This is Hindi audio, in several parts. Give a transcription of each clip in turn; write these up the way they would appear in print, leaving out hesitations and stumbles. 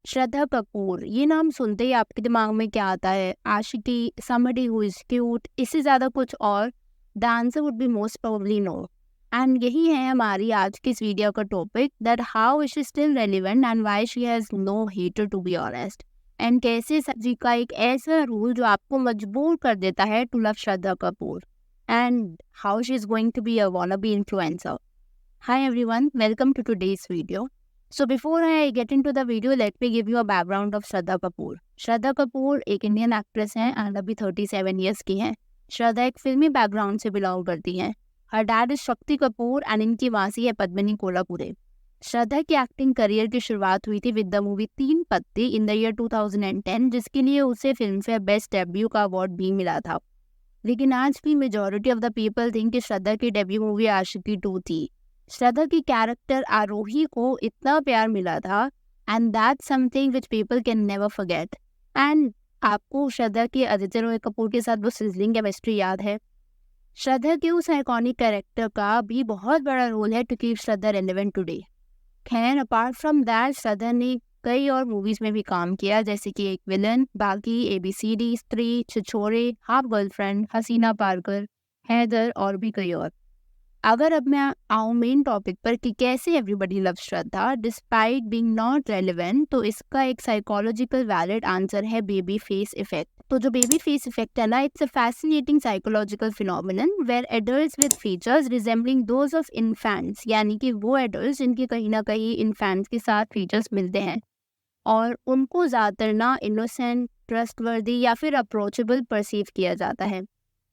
श्रद्धा कपूर, ये नाम सुनते ही आपके दिमाग में क्या आता है? आशिकी, somebody who is cute, इससे ज़्यादा कुछ और? The answer would be most probably no. And यही है हमारी आज की इस वीडियो का topic, that how is she still relevant and why she has no hater to be honest. And कैसे सब्जी का एक ऐसा रूल जो आपको मजबूर कर देता है to love Shraddha Kapoor, and how she is going to be a wannabe influencer. Hi everyone, welcome to today's video. So before I get into the video, let me give you a background of Shraddha Kapoor. श्रद्धा कपूर एक इंडियन एक्ट्रेस हैं एंड अभी 37 ईयर्स की हैं। श्रद्धा एक फिल्मी बैकग्राउंड से बिलोंग करती हैं। हर dad is Shakti Kapoor and इनकी मासी है पद्मिनी कोल्हापुरे। श्रद्धा की एक्टिंग करियर की शुरुआत हुई थी विद द मूवी तीन पत्ती इन द ईयर 2010, जिसके लिए उसे फिल्म फेयर बेस्ट डेब्यू का अवार्ड भी मिला था। लेकिन आज भी majority of the people think कि श्रद्धा की डेब्यू मूवी आशिकी 2 थी। श्रद्धा की कैरेक्टर आरोही को इतना प्यार मिला था and that's something which people can never forget. And आपको श्रद्धा के आदित्य रॉय कपूर के साथ वो सिजलिंग केमिस्ट्री याद है। श्रद्धा के उस आइकॉनिक कैरेक्टर का भी बहुत बड़ा रोल है to keep Shraddha relevant today. खैर अपार्ट फ्रॉम दैट श्रद्धा ने कई और मूवीज में भी काम किया, जैसे कि एक विलन, बाकी, ABCD, स्त्री, छिछोरे, हाफ गर्लफ्रेंड, हसीना पारकर, हैदर और भी कई और। अगर अब मैं आऊँ मेन टॉपिक पर कि कैसे everybody love Shraddha despite being not relevant, तो इसका एक साइकोलॉजिकल वैलिड आंसर है बेबी फेस इफेक्ट। तो जो बेबी फेस इफेक्ट है ना, it's a fascinating psychological phenomenon where adults with features resembling those of infants, यानी कि वो एडल्ट्स जिनके कहीं ना कहीं इन्फेंट्स के साथ फीचर्स मिलते हैं और उनको ज़्यादातर ना इनोसेंट, ट्रस्टवर्दी या फिर अप्रोचेबल परसीव किया जाता है।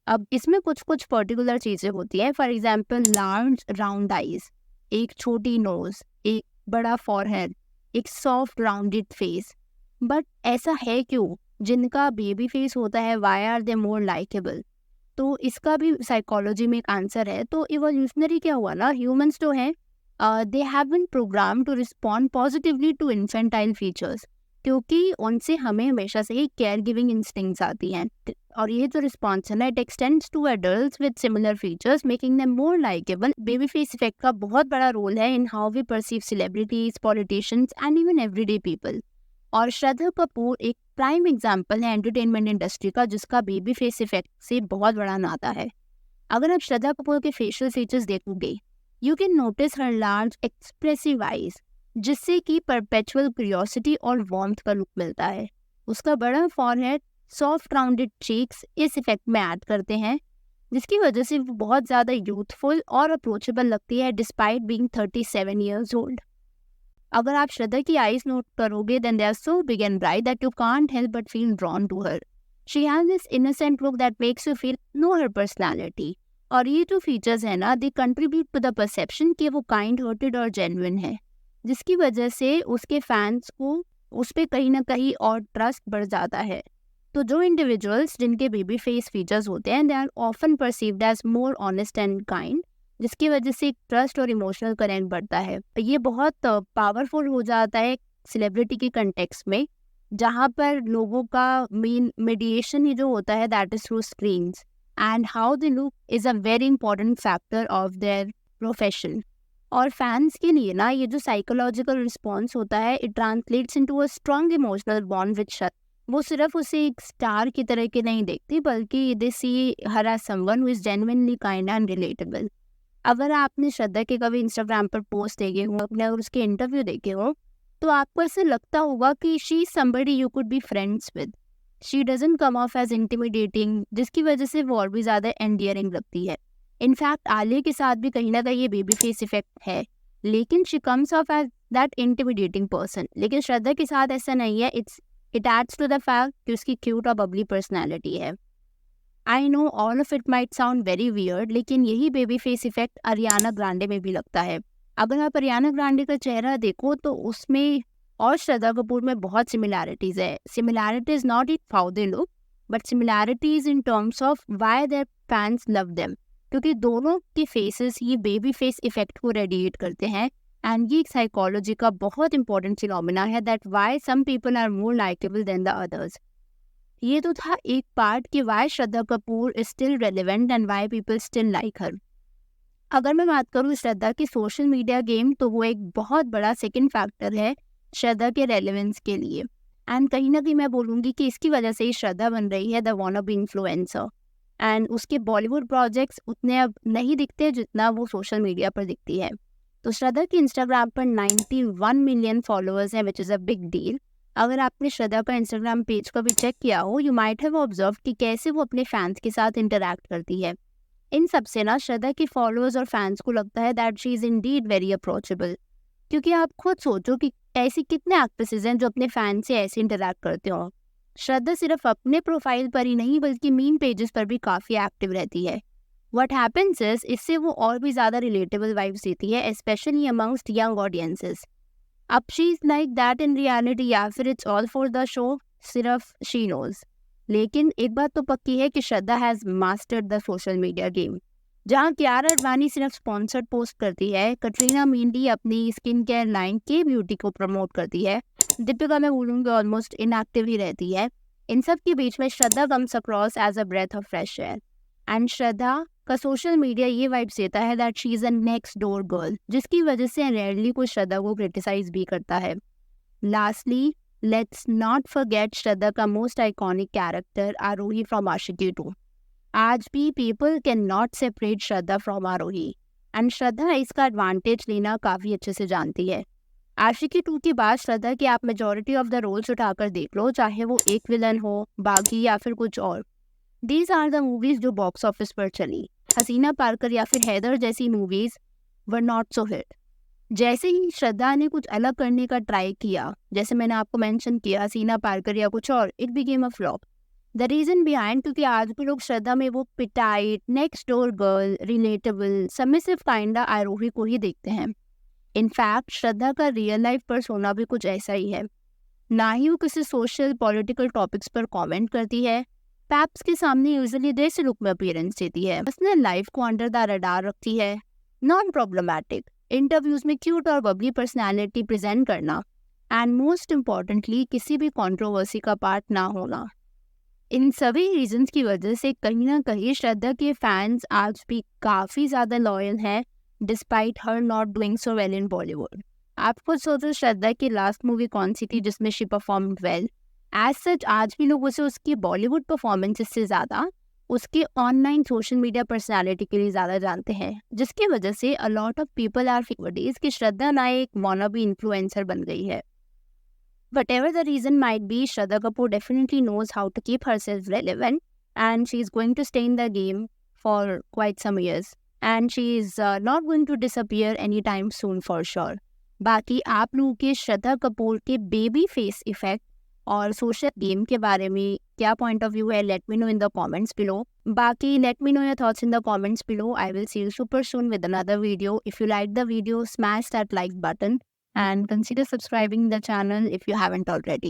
अब इसमें कुछ कुछ पर्टिकुलर चीज़ें होती हैं। For example large round eyes, एक छोटी नोज, एक बड़ा फॉरहेड, एक सॉफ्ट राउंडेड फेस। बट ऐसा है क्यों? जिनका बेबी फेस होता है why are they more likeable? तो इसका भी साइकोलॉजी में एक आंसर है। तो इवोल्यूशनरी क्या हुआ ना, ह्यूमंस जो हैं they have been programme to respond positively to infantile features, क्योंकि उनसे हमें हमेशा से ही केयर गिविंग इंस्टिंक्ट्स आती हैं। और ये जो रिस्पॉन्स है ना, it extends to adults with similar features making them more likeable. Baby face effect का बहुत बड़ा रोल है in how we perceive celebrities, politicians and even everyday people. और श्रद्धा कपूर एक प्राइम एग्जाम्पल है एंटरटेनमेंट इंडस्ट्री का, जिसका बेबी फेस इफेक्ट से बहुत बड़ा नाता है। अगर आप श्रद्धा कपूर के फेशियल फीचर्स देखोगे, you can notice her large expressive eyes, जिससे कि परपेचुअल क्यूरियोसिटी और वार्मथ का लुक मिलता है। उसका बड़ा फॉरहेड, सॉफ्ट राउंडेड चीक्स इस इफेक्ट में ऐड करते हैं, जिसकी वजह से वो बहुत ज़्यादा यूथफुल और अप्रोचेबल लगती है डिस्पाइट बीइंग 37 ईयर्स ओल्ड। अगर आप श्रद्धा की आईज नोट करोगे, then they are so big and bright that you can't help but feel drawn to her. She has this innocent look that makes you feel no her personality. और ये जो फीचर्स है ना, they contribute to the perception कि वो काइंड हार्टेड और जेन्युइन है, जिसकी वजह से उसके फैंस को उस पर कहीं ना कहीं और ट्रस्ट बढ़ जाता है। तो जो इंडिविजुअल्स जिनके बेबी फेस फीचर्स होते हैं, they are often perceived as more honest and kind, जिसकी वजह से ट्रस्ट और इमोशनल कनेक्ट बढ़ता है। ये बहुत पावरफुल हो जाता है सेलिब्रिटी के कंटेक्स्ट में, जहाँ पर लोगों का मेन मीडिएशन ही जो होता है that is through screens, and how they look is a very important factor of their profession. और फैंस के लिए ना ये जो साइकोलॉजिकल रिस्पॉन्स होता है, it translates into a strong emotional bond with Shraddha. वो सिर्फ उसे एक स्टार की तरह के नहीं देखती, बल्कि they see her as someone who is genuinely kind and relatable. अगर आपने श्रद्धा के कभी इंस्टाग्राम पर पोस्ट देखे हो, अपने अगर उसके इंटरव्यू देखे हो, तो आपको ऐसे लगता होगा कि she is somebody you could be friends with. She doesn't come off as intimidating, जिसकी वजह से वो और भी ज़्यादा एंडियरिंग लगती है। इनफैक्ट आलिया के साथ भी कहीं ना कहीं ये बेबी फेस इफेक्ट है, लेकिन she comes off as that intimidating person. लेकिन श्रद्धा के साथ ऐसा नहीं है। It adds to the fact कि उसकी क्यूट और बबली पर्सनैलिटी है। I know all of it might sound very weird, लेकिन यही baby face effect Ariana Grande में भी लगता है। अगर आप अरियाना ग्रांडे का चेहरा देखो, तो उसमें और श्रद्धा कपूर में बहुत सिमिलैरिटीज है। Similarities not in how they look, but similarities in terms of why their fans love them, क्योंकि दोनों के फेसेस ये बेबी फेस इफेक्ट को रेडिएट करते हैं। एंड ये एक साइकोलॉजी का बहुत इंपॉर्टेंट फिनोमेना है that why some people are more likeable than the others. ये तो था एक पार्ट कि why Shraddha Kapoor is still relevant and why people still like her. अगर मैं बात करूँ श्रद्धा की सोशल मीडिया गेम, तो वो एक बहुत बड़ा सेकंड फैक्टर है श्रद्धा के रेलेवेंस के लिए। एंड कहीं ना कहीं मैं बोलूँगी कि इसकी वजह से ही श्रद्धा बन रही है द वांनाबी इन्फ्लुएंसर। एंड उसके बॉलीवुड प्रोजेक्ट्स उतने अब नहीं दिखते जितना वो सोशल मीडिया पर दिखती है। तो श्रद्धा की इंस्टाग्राम पर 91 मिलियन फॉलोअर्स हैं, which is a big deal. अगर आपने श्रद्धा का इंस्टाग्राम पेज का भी चेक किया हो, यू माइट हैव ऑब्जर्व कि कैसे वो अपने फैंस के साथ इंटरैक्ट करती है। इन सब से ना श्रद्धा के फॉलोअर्स और फैंस को लगता है that she is Indeed very approachable. क्योंकि आप खुद सोचो कि ऐसी कितने एक्ट्रेसेस हैं जो अपने फैन से ऐसे इंटरैक्ट करते हो। श्रद्धा सिर्फ अपने प्रोफाइल पर ही नहीं बल्कि मीम पेजेस पर भी काफ़ी एक्टिव रहती है। व्हाट हैपेंस इज इससे वो और भी ज़्यादा रिलेटेबल वाइब्स देती है, स्पेशली अमंगस्ट यंग ऑडियंसेस। अब she is like that in reality या फिर it's all for the show, सिर्फ शी नोज। लेकिन एक बात तो पक्की है कि Shraddha has mastered the social media game. जहाँ कियारा अडवाणी सिर्फ स्पॉन्सर्ड पोस्ट करती है, कटरीना मेंडी अपनी स्किन केयर लाइन के ब्यूटी को प्रमोट करती है, दीपिका मैं बोलूँगी ऑलमोस्ट इनएक्टिव ही रहती है। इन सब के बीच में Shraddha comes across as a breath of fresh air. And Shraddha का सोशल मीडिया ये वाइब्स देता है that she is a next door girl, जिसकी वजह से रेयरली कोई श्रद्धा को क्रिटिसाइज भी करता है। Lastly, let's not forget Shraddha का most iconic character Aarohi from Aashiqui 2। आज भी people can not separate Shraddha from Aarohi, and Shraddha इसका एडवांटेज लेना काफ़ी अच्छे से जानती है। आशिकी 2 के बाद श्रद्धा की आप मेजॉरिटी ऑफ द रोल्स उठाकर देख लो, चाहे वो एक विलन हो, बागी या फिर कुछ और। दीज आर द मूवीज जो बॉक्स ऑफिस पर चली। हसीना पारकर या फिर हैदर जैसी movies were not so hit. जैसे ही श्रद्धा ने कुछ अलग करने का ट्राई किया, जैसे मैंने आपको मेंशन किया हसीना पारकर या कुछ और, it became a flop. The reason behind, क्योंकि आज भी लोग श्रद्धा में वो petite, next door girl, relatable, submissive kinda Aarohi को ही देखते हैं। इनफैक्ट श्रद्धा का रियल लाइफ पर्सोना भी कुछ ऐसा ही है। ना ही वो किसी सोशल पॉलिटिकल टॉपिक्स पर कमेंट करती है, पैप्स के सामने यूजुअली देसी लुक में अपीयरेंस देती है, पर्सनल लाइफ को अंडर द रडार रखती है, नॉन प्रॉब्लमैटिक, इंटरव्यूज में क्यूट और बबली पर्सनैलिटी प्रेजेंट करना, एंड मोस्ट इम्पॉर्टेंटली किसी भी कंट्रोवर्सी का पार्ट ना होना। इन सभी रीजंस की वजह से कहीं ना कहीं श्रद्धा के फैंस आज भी काफ़ी ज़्यादा लॉयल हैं despite her not doing so well in Bollywood. आप खुद सोचो श्रद्धा की लास्ट मूवी कौन सी थी जिसमें she performed well. As such आज भी लोग उसे उसकी बॉलीवुड परफॉर्मेंसेस से ज़्यादा उसके ऑनलाइन सोशल मीडिया पर्सनालिटी के लिए ज़्यादा जानते हैं, जिसकी वजह से a lot of people are फीवर्डीज कि श्रद्धा ना एक वानाबी इन्फ्लुएंसर बन गई है। Whatever the reason might be, Shraddha Kapoor definitely knows how to keep herself relevant, and she is going to stay in the game for quite some years, and she is not going to disappear anytime soon for sure. बाकी आप लोगों के श्रद्धा कपूर के बेबी फेस इफेक्ट और सोशल गेम के बारे में क्या पॉइंट ऑफ व्यू है, let me know in the comments below. बाकी let me know your thoughts in the comments below. I will see you super soon with another video. If you like the video, smash that like button and consider subscribing the channel if you haven't already.